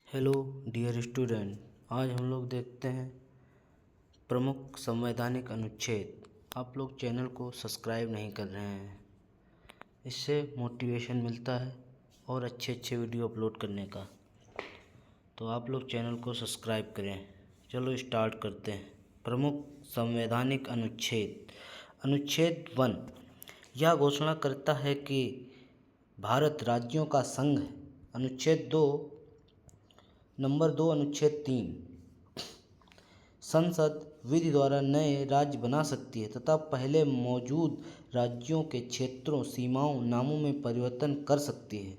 Hello dear student, आज हम लोग देखते हैं प्रमुख संवैधानिक अनुच्छेद। आप लोग चैनल को सब्सक्राइब नहीं कर रहे हैं, इससे मोटिवेशन मिलता है और अच्छे अच्छे वीडियो अपलोड करने का। तो आप लोग चैनल को सब्सक्राइब करें। चलो स्टार्ट करते हैं। प्रमुख संवैधानिक अनुच्छेद। अनुच्छेद 1 यह घोषणा करता है कि भारत राज्यों का संघ है। अनुच्छेद 2 नंबर 2 अनुच्छेद 3 संसद विधि द्वारा नए राज्य बना सकती है तथा पहले मौजूद राज्यों के क्षेत्रों, सीमाओं, नामों में परिवर्तन कर सकती है।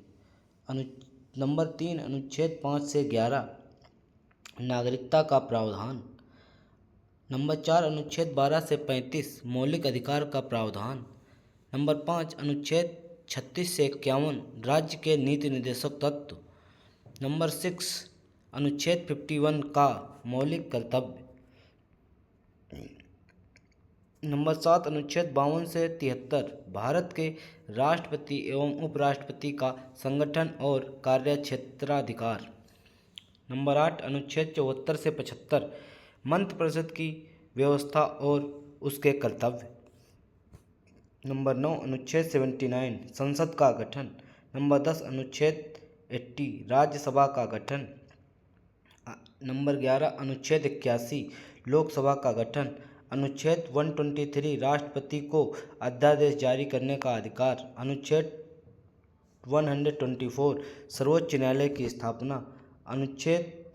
नंबर 3 अनुच्छेद 5 से 11 नागरिकता का प्रावधान। नंबर 4 अनुच्छेद 12 से 35 मौलिक अधिकार का प्रावधान। नंबर 5 अनुच्छेद 36 से 51 राज्य के नीति निर्देशक तत्व। नंबर 6 अनुच्छेद 51 का मौलिक कर्तव्य। नंबर 7 अनुच्छेद 52 से 73 भारत के राष्ट्रपति एवं उपराष्ट्रपति का संगठन और कार्यक्षेत्राधिकार। नंबर 8 अनुच्छेद 74 से 75 मंत्रिपरिषद की व्यवस्था और उसके कर्तव्य। नंबर 9 अनुच्छेद 79 संसद का गठन। नंबर 10 अनुच्छेद 80 राज्यसभा का गठन। नंबर 11 अनुच्छेद 81 लोकसभा का गठन। अनुच्छेद 123 राष्ट्रपति को अध्यादेश जारी करने का अधिकार। अनुच्छेद 124 सर्वोच्च न्यायालय की स्थापना। अनुच्छेद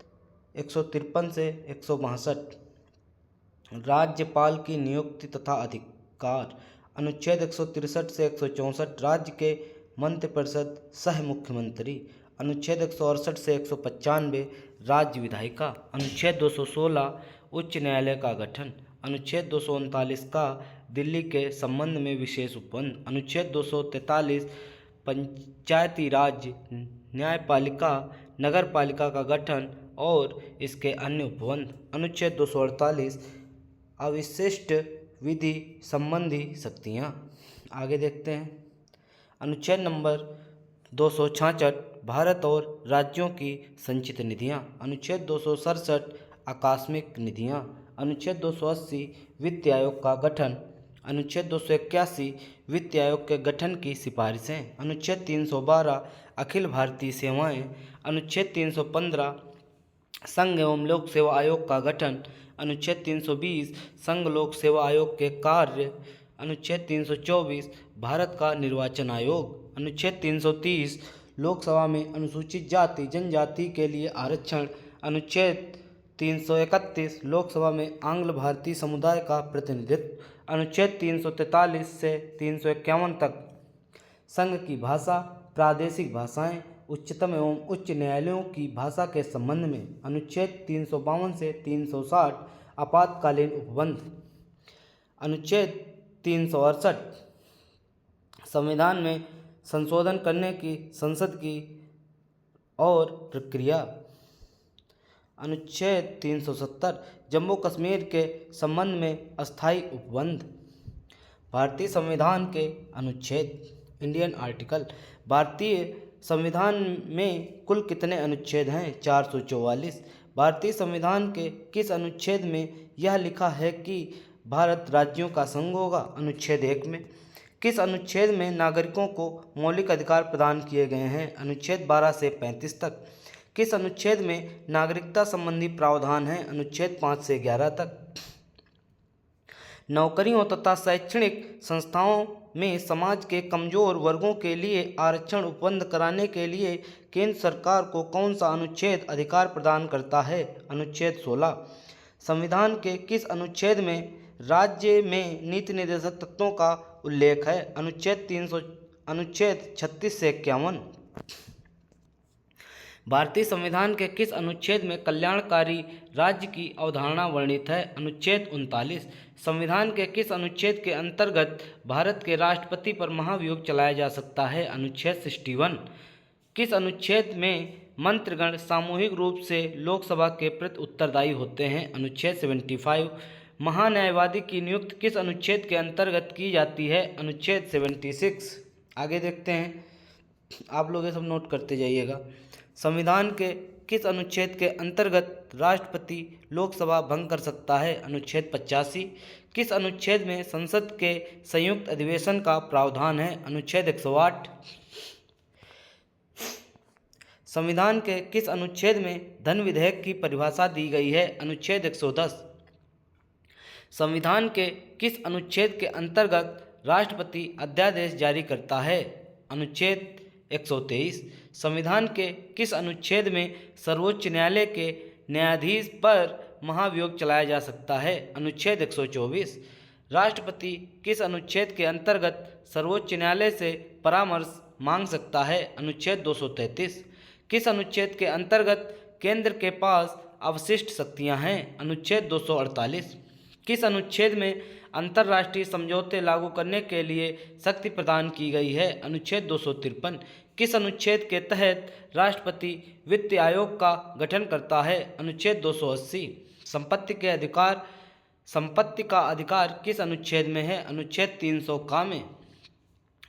153 से 162 राज्यपाल की नियुक्ति तथा अधिकार। अनुच्छेद 163 से 164 राज्य के मंत्रिपरिषद सह मुख्यमंत्री। अनुच्छेद 168 से 195 राज्य विधायिका। अनुच्छेद 216 उच्च न्यायालय का गठन। अनुच्छेद 239 का दिल्ली के संबंध में विशेष उपबंध। अनुच्छेद 243 पंचायती राज न्यायपालिका नगर पालिका का गठन और इसके अन्य उपबंध। अनुच्छेद 248 अविशिष्ट विधि संबंधी शक्तियाँ। आगे देखते हैं। अनुच्छेद नंबर 266 भारत और राज्यों की संचित निधियाँ। अनुच्छेद 267 आकस्मिक निधियाँ। अनुच्छेद 280 वित्त आयोग का गठन। अनुच्छेद 281 वित्त आयोग के गठन की सिफारिशें। अनुच्छेद 312 अखिल भारतीय सेवाएं। अनुच्छेद 315 संघ एवं लोक सेवा आयोग का गठन। अनुच्छेद 320 संघ लोक सेवा आयोग के कार्य। अनुच्छेद 324 भारत का निर्वाचन आयोग। अनुच्छेद 330 लोकसभा में अनुसूचित जाति जनजाति के लिए आरक्षण। अनुच्छेद 331 लोकसभा में आंग्ल भारतीय समुदाय का प्रतिनिधित्व। अनुच्छेद 343 से 351 तक संघ की भाषा, प्रादेशिक भाषाएं, उच्चतम एवं उच्च न्यायालयों की भाषा के संबंध में। अनुच्छेद 352 से 360 आपातकालीन उपबंध। अनुच्छेद 368 संविधान में संशोधन करने की संसद की और प्रक्रिया। अनुच्छेद 370 जम्मू कश्मीर के संबंध में अस्थायी उपबंध। भारतीय संविधान के अनुच्छेद। Indian article. भारतीय संविधान में कुल कितने अनुच्छेद हैं? 444। भारतीय संविधान के किस अनुच्छेद में यह लिखा है कि भारत राज्यों का संघ होगा? अनुच्छेद 1 में। किस अनुच्छेद में नागरिकों को मौलिक अधिकार प्रदान किए गए हैं? अनुच्छेद 12 से 35 तक। किस अनुच्छेद में नागरिकता संबंधी प्रावधान है? अनुच्छेद 5 से 11 तक। नौकरियों तथा शैक्षणिक संस्थाओं में समाज के कमजोर वर्गों के लिए आरक्षण उपलब्ध कराने के लिए केंद्र सरकार को कौन सा अनुच्छेद अधिकार प्रदान करता है? अनुच्छेद 16। संविधान के किस अनुच्छेद में राज्य में नीति निर्देशक तत्वों का उल्लेख है? अनुच्छेद 36 से 51। भारतीय संविधान के किस अनुच्छेद में कल्याणकारी राज्य की अवधारणा वर्णित है? अनुच्छेद 39। संविधान के किस अनुच्छेद के अंतर्गत भारत के राष्ट्रपति पर महाभियोग चलाया जा सकता है? अनुच्छेद 61। किस अनुच्छेद में मंत्रीगण सामूहिक रूप से लोकसभा के प्रति उत्तरदायी होते हैं? अनुच्छेद 75। महान्यायवादी की नियुक्ति किस अनुच्छेद के अंतर्गत की जाती है? अनुच्छेद 76। आगे देखते हैं। आप लोग ये सब नोट करते जाइएगा। संविधान के किस अनुच्छेद के अंतर्गत राष्ट्रपति लोकसभा भंग कर सकता है? अनुच्छेद 85। किस अनुच्छेद में संसद के संयुक्त अधिवेशन का प्रावधान है? अनुच्छेद 108। संविधान के किस अनुच्छेद में धन विधेयक की परिभाषा दी गई है? अनुच्छेद 110। संविधान के किस अनुच्छेद के अंतर्गत राष्ट्रपति अध्यादेश जारी करता है? अनुच्छेद 123। संविधान के किस अनुच्छेद में सर्वोच्च न्यायालय के न्यायाधीश पर महाभियोग चलाया जा सकता है? अनुच्छेद 124। राष्ट्रपति किस अनुच्छेद के अंतर्गत सर्वोच्च न्यायालय से परामर्श मांग सकता है? अनुच्छेद 233। किस अनुच्छेद के अंतर्गत केंद्र के पास अवशिष्ट शक्तियां हैं? अनुच्छेद 248। किस अनुच्छेद में अंतर्राष्ट्रीय समझौते लागू करने के लिए शक्ति प्रदान की गई है? अनुच्छेद 253। किस अनुच्छेद के तहत राष्ट्रपति वित्त आयोग का गठन करता है? अनुच्छेद 280। संपत्ति का अधिकार किस अनुच्छेद में है? अनुच्छेद 300 में।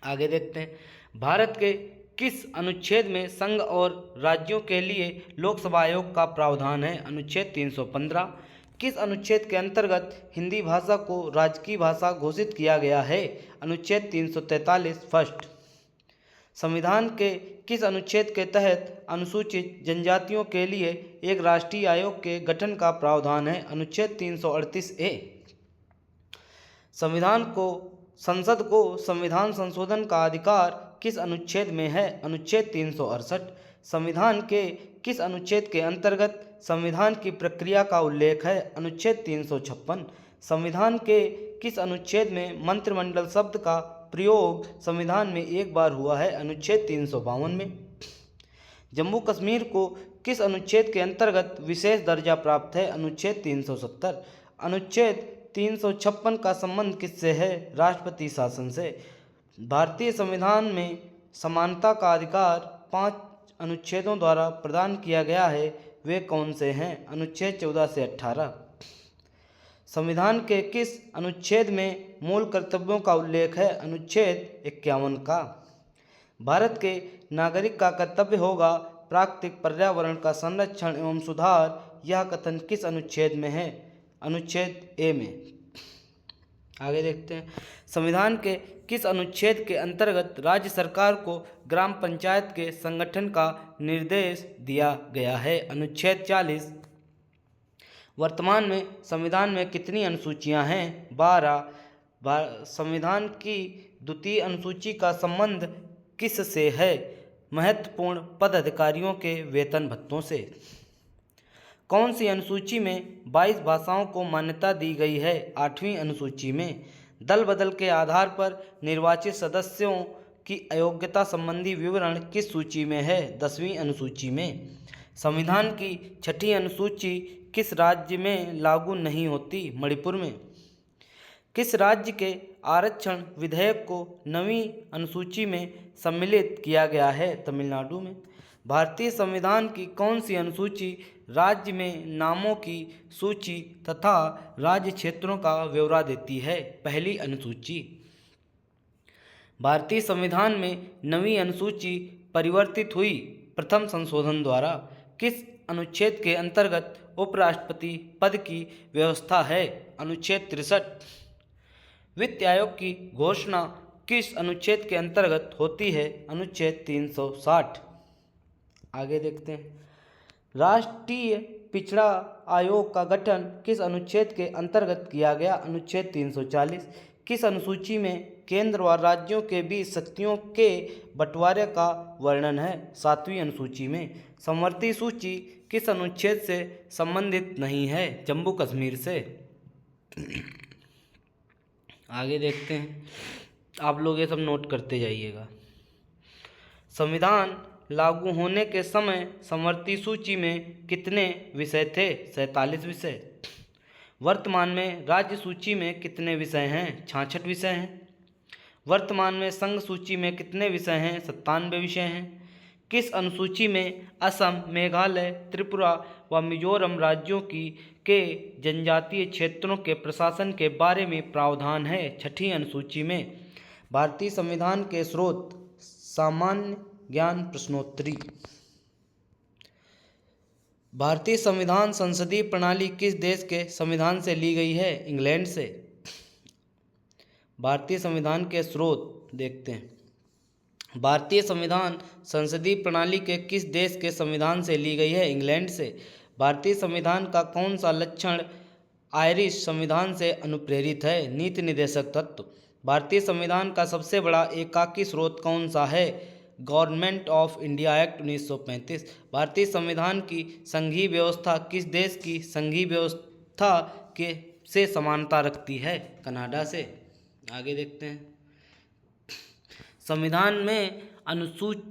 आगे देखते हैं, भारत के किस अनुच्छेद में संघ और राज्यों के लिए लोकसभा आयोग का प्रावधान है? अनुच्छेद 315। किस अनुच्छेद के अंतर्गत हिंदी भाषा को राजकीय भाषा घोषित किया गया है? अनुच्छेद 343 फर्स्ट। संविधान के किस अनुच्छेद के तहत अनुसूचित जनजातियों के लिए एक राष्ट्रीय आयोग के गठन का प्रावधान है? अनुच्छेद 338A। संसद को संविधान संशोधन का अधिकार किस अनुच्छेद में है? अनुच्छेद 368। संविधान के किस अनुच्छेद के अंतर्गत संविधान की प्रक्रिया का उल्लेख है? अनुच्छेद 356। संविधान के किस अनुच्छेद में मंत्रिमंडल शब्द का प्रयोग संविधान में एक बार हुआ है? अनुच्छेद 352 में। जम्मू कश्मीर को किस अनुच्छेद के अंतर्गत विशेष दर्जा प्राप्त है? अनुच्छेद 370। अनुच्छेद 356 का संबंध किससे है? राष्ट्रपति शासन से। भारतीय संविधान में समानता का अधिकार 5 अनुच्छेदों द्वारा प्रदान किया गया है, वे कौन से हैं? अनुच्छेद 14 से 18। संविधान के किस अनुच्छेद में मूल कर्तव्यों का उल्लेख है? अनुच्छेद 51 का। भारत के नागरिक का कर्तव्य होगा प्राकृतिक पर्यावरण का संरक्षण एवं सुधार, यह कथन किस अनुच्छेद में है? अनुच्छेद ए में। आगे देखते हैं, संविधान के किस अनुच्छेद के अंतर्गत राज्य सरकार को ग्राम पंचायत के संगठन का निर्देश दिया गया है? अनुच्छेद 40। वर्तमान में संविधान में कितनी अनुसूचियां हैं? 12। संविधान की द्वितीय अनुसूची का संबंध किससे है? महत्वपूर्ण पद अधिकारियों के वेतन भत्तों से। कौन सी अनुसूची में 22 भाषाओं को मान्यता दी गई है? 8वीं अनुसूची में। दल बदल के आधार पर निर्वाचित सदस्यों की अयोग्यता संबंधी विवरण किस सूची में है? 10वीं अनुसूची में। संविधान की 6ठी अनुसूची किस राज्य में लागू नहीं होती? मणिपुर में। किस राज्य के आरक्षण विधेयक को 9वीं अनुसूची में सम्मिलित किया गया है? तमिलनाडु में। भारतीय संविधान की कौन सी अनुसूची राज्य में नामों की सूची तथा राज्य क्षेत्रों का ब्यौरा देती है? पहली अनुसूची। भारतीय संविधान में 9वीं अनुसूची परिवर्तित हुई प्रथम संशोधन द्वारा। किस अनुच्छेद के अंतर्गत उपराष्ट्रपति पद की व्यवस्था है? अनुच्छेद 63। वित्त आयोग की घोषणा किस अनुच्छेद के अंतर्गत होती है? अनुच्छेद 360। आगे देखते हैं, राष्ट्रीय पिछड़ा आयोग का गठन किस अनुच्छेद के अंतर्गत किया गया? अनुच्छेद 340। किस अनुसूची में केंद्र व राज्यों के बीच शक्तियों के बंटवारे का वर्णन है? 7वीं अनुसूची में। समवर्ती सूची किस अनुच्छेद से संबंधित नहीं है? जम्मू कश्मीर से। आगे देखते हैं, आप लोग ये सब नोट करते जाइएगा। संविधान लागू होने के समय समवर्ती सूची में कितने विषय थे? 47 विषय। वर्तमान में राज्य सूची में कितने विषय हैं? 66 विषय हैं। वर्तमान में संघ सूची में कितने विषय हैं? 97 विषय हैं। किस अनुसूची में असम, मेघालय, त्रिपुरा व मिजोरम राज्यों के जनजातीय क्षेत्रों के प्रशासन के बारे में प्रावधान है? 6ठी अनुसूची में। भारतीय संविधान के स्रोत: सामान्य ज्ञान प्रश्नोत्तरी। भारतीय संविधान संसदीय प्रणाली किस देश के संविधान से ली गई है? इंग्लैंड से। भारतीय संविधान के स्रोत देखते हैं। भारतीय संविधान संसदीय प्रणाली के किस देश के संविधान से ली गई है? इंग्लैंड से। भारतीय संविधान का कौन सा लक्षण आयरिश संविधान से अनुप्रेरित है? नीति निर्देशक तत्व। भारतीय संविधान का सबसे बड़ा एकाकी स्रोत कौन सा है? Government of India act 1935। भारतीय संविधान की संघीय व्यवस्था किस देश की संघीय व्यवस्था के से समानता रखती है? कनाडा से। आगे देखते हैं। संविधान में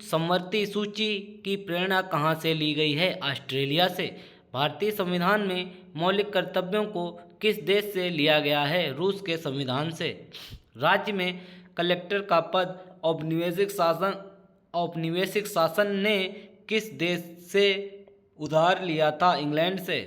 समवर्ती सूची की प्रेरणा कहाँ से ली गई है? ऑस्ट्रेलिया से। भारतीय संविधान में मौलिक कर्तव्यों को किस देश से लिया गया है? रूस के संविधान से। राज्य में कलेक्टर का पद औपनिवेशिक शासन ने किस देश से उधार लिया था? इंग्लैंड से।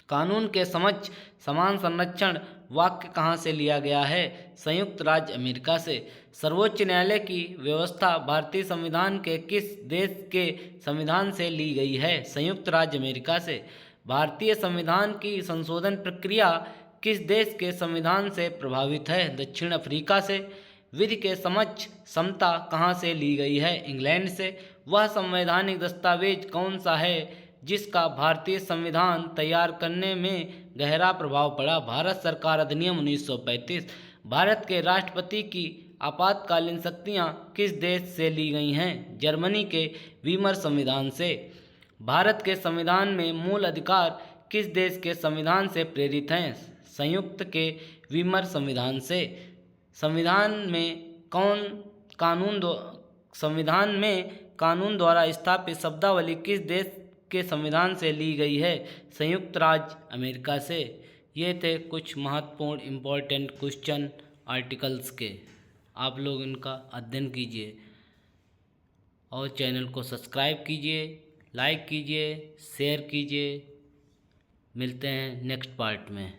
कानून के समक्ष समान संरक्षण वाक्य कहाँ से लिया गया है? संयुक्त राज्य अमेरिका से। सर्वोच्च न्यायालय की व्यवस्था भारतीय संविधान के किस देश के संविधान से ली गई है? संयुक्त राज्य अमेरिका से। भारतीय संविधान की संशोधन प्रक्रिया किस देश के संविधान से प्रभावित है? दक्षिण अफ्रीका से। विधि के समक्ष समता कहाँ से ली गई है? इंग्लैंड से। वह संवैधानिक दस्तावेज कौन सा है जिसका भारतीय संविधान तैयार करने में गहरा प्रभाव पड़ा? भारत सरकार अधिनियम 1935। भारत के राष्ट्रपति की आपातकालीन शक्तियाँ किस देश से ली गई हैं? जर्मनी के वीमर संविधान से। भारत के संविधान में मूल अधिकार किस देश के संविधान से प्रेरित हैं? संयुक्त के वीमर संविधान से। संविधान में कानून द्वारा स्थापित शब्दावली किस देश के संविधान से ली गई है? संयुक्त राज्य अमेरिका से। ये थे कुछ महत्वपूर्ण इम्पोर्टेंट क्वेश्चन आर्टिकल्स के। आप लोग इनका अध्ययन कीजिए और चैनल को सब्सक्राइब कीजिए, लाइक कीजिए, शेयर कीजिए। मिलते हैं नेक्स्ट पार्ट में।